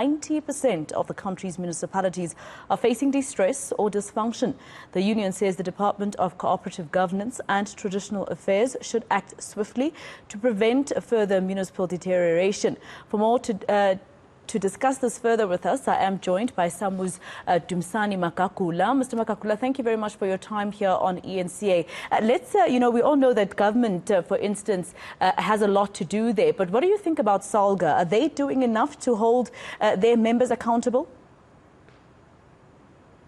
90% of the country's municipalities are facing distress or dysfunction. The union says the Department of Cooperative Governance and Traditional Affairs should act swiftly to prevent further municipal deterioration. For more to discuss this further with us, I am joined by Samwu's Dumisane Magagu. Mr. Magagu, thank you very much for your time here on eNCA. We all know that government, for instance, has a lot to do there. But what do you think about SALGA? Are they doing enough to hold their members accountable?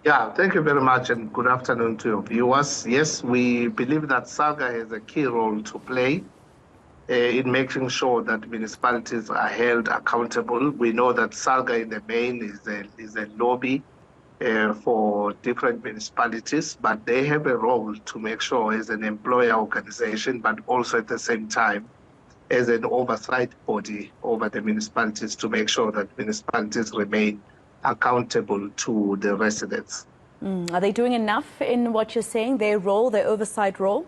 Yeah, thank you very much and good afternoon to your viewers. Yes, we believe that SALGA has a key role to play in making sure that municipalities are held accountable. We know that SALGA in the main is a lobby for different municipalities, but they have a role to make sure as an employer organization, but also at the same time as an oversight body over the municipalities to make sure that municipalities remain accountable to the residents. Are they doing enough in what you're saying, their role, their oversight role?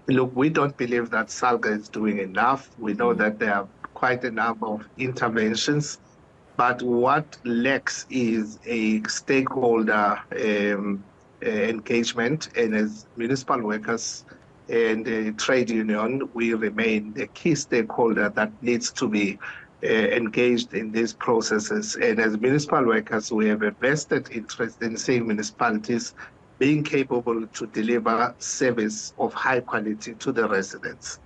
Look, we don't believe that SALGA is doing enough. We know that there are quite a number of interventions, but what lacks is a stakeholder engagement. And as municipal workers and the trade union, we remain the key stakeholder that needs to be engaged in these processes. And as municipal workers, we have a vested interest in seeing municipalities being capable to deliver service of high quality to the residents.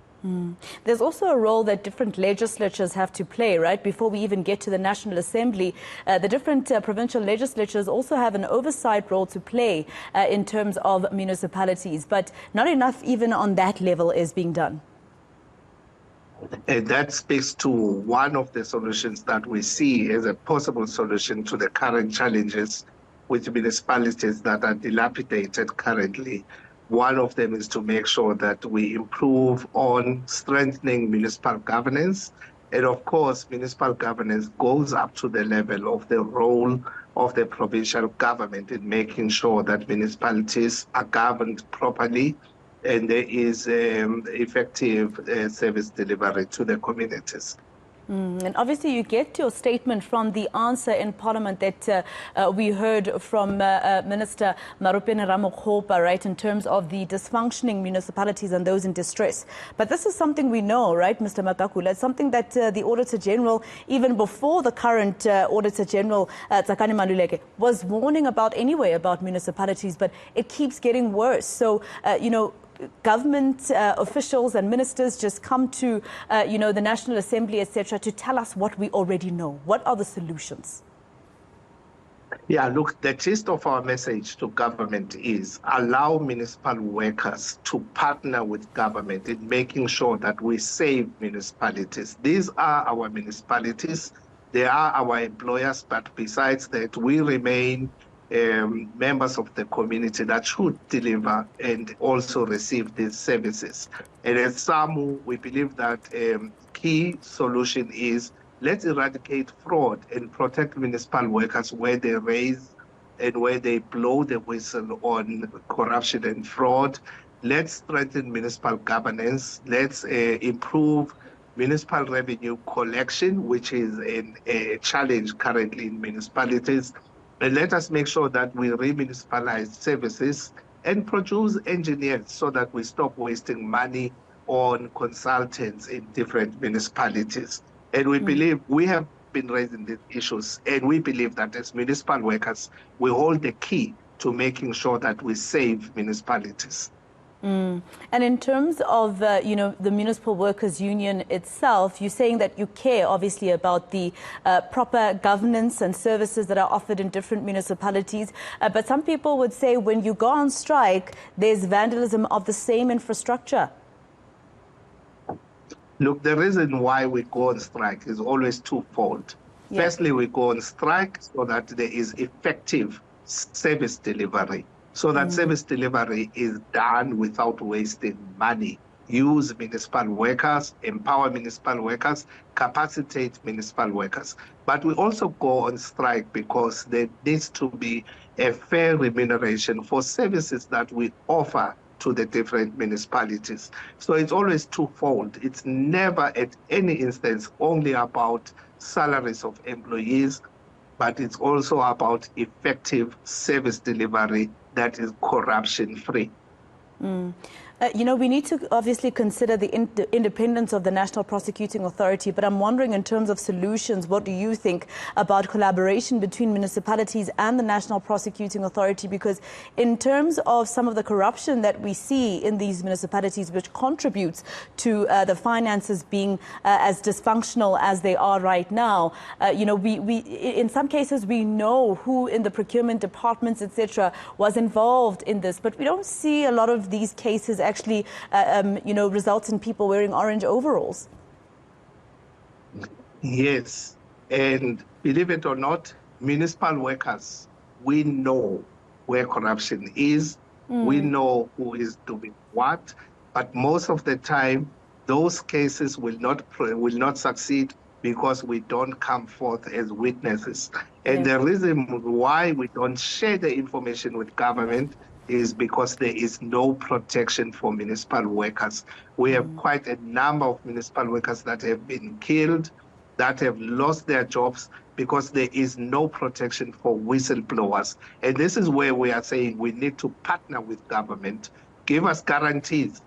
There's also a role that different legislatures have to play, right? Before we even get to the National Assembly, the different provincial legislatures also have an oversight role to play in terms of municipalities, but not enough even on that level is being done. And that speaks to one of the solutions that we see as a possible solution to the current challenges with municipalities that are dilapidated currently. One of them is to make sure that we improve on strengthening municipal governance. And of course, municipal governance goes up to the level of the role of the provincial government in making sure that municipalities are governed properly and there is effective service delivery to the communities. And obviously you get your statement from the answer in Parliament that we heard from Minister Marupene Ramokgopa, right, in terms of the dysfunctioning municipalities and those in distress. But this is something we know, right, Mr. Magagu, it's something that the Auditor General, even before the current Auditor General, Tsakani Maluleke, was warning about anyway about municipalities, but it keeps getting worse. So, government officials and ministers just come to, the National Assembly, etc., to tell us what we already know. What are the solutions? Yeah, look, the gist of our message to government is allow municipal workers to partner with government in making sure that we save municipalities. These are our municipalities. They are our employers, but besides that, we remain members of the community that should deliver and also receive these services. And at Samwu, we believe that key solution is let's eradicate fraud and protect municipal workers where they raise and where they blow the whistle on corruption and fraud. Let's strengthen municipal governance. Let's improve municipal revenue collection, which is a challenge currently in municipalities. And let us make sure that we remunicipalize services and produce engineers so that we stop wasting money on consultants in different municipalities. And we believe we have been raising these issues, and we believe that as municipal workers, we hold the key to making sure that we save municipalities. And in terms of, the Municipal Workers Union itself, you're saying that you care, obviously, about the proper governance and services that are offered in different municipalities. But some people would say when you go on strike, there's vandalism of the same infrastructure. Look, the reason why we go on strike is always twofold. Yeah. Firstly, we go on strike so that there is effective service delivery. So that service delivery is done without wasting money. Use municipal workers, empower municipal workers, capacitate municipal workers. But we also go on strike because there needs to be a fair remuneration for services that we offer to the different municipalities. So it's always twofold. It's never at any instance only about salaries of employees, but it's also about effective service delivery that is corruption-free. We need to obviously consider the independence of the National Prosecuting Authority, but I'm wondering in terms of solutions, what do you think about collaboration between municipalities and the National Prosecuting Authority? Because in terms of some of the corruption that we see in these municipalities, which contributes to the finances being as dysfunctional as they are right now, we in some cases we know who in the procurement departments, etc., was involved in this, but we don't see a lot of these cases actually, results in people wearing orange overalls. Yes, and believe it or not, municipal workers, we know where corruption is, we know who is doing what, but most of the time, those cases will not succeed because we don't come forth as witnesses. And the reason why we don't share the information with government is because there is no protection for municipal workers. We have quite a number of municipal workers that have been killed, that have lost their jobs because there is no protection for whistleblowers. And this is where we are saying we need to partner with government, give us guarantees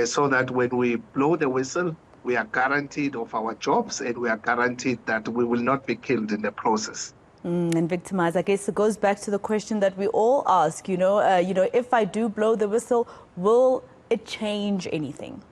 so that when we blow the whistle, we are guaranteed of our jobs and we are guaranteed that we will not be killed in the process. And victimized, I guess it goes back to the question that we all ask, if I do blow the whistle, will it change anything?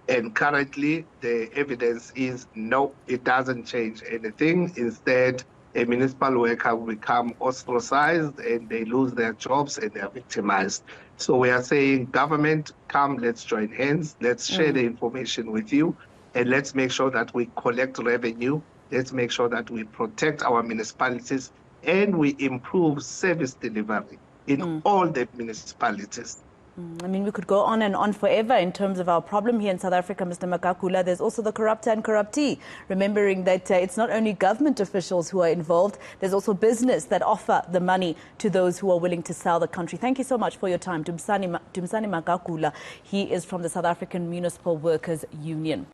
And currently, the evidence is no, it doesn't change anything. Instead, a municipal worker will become ostracized and they lose their jobs and they are victimized. So we are saying, government, come, let's join hands, let's share the information with you, and let's make sure that we collect revenue. Let's make sure that we protect our municipalities and we improve service delivery in all the municipalities. I mean, we could go on and on forever in terms of our problem here in South Africa, Mr. Magagu. There's also the corruptor and corruptee, remembering that it's not only government officials who are involved, there's also business that offer the money to those who are willing to sell the country. Thank you so much for your time. Dumisane Magagu, he is from the South African Municipal Workers Union.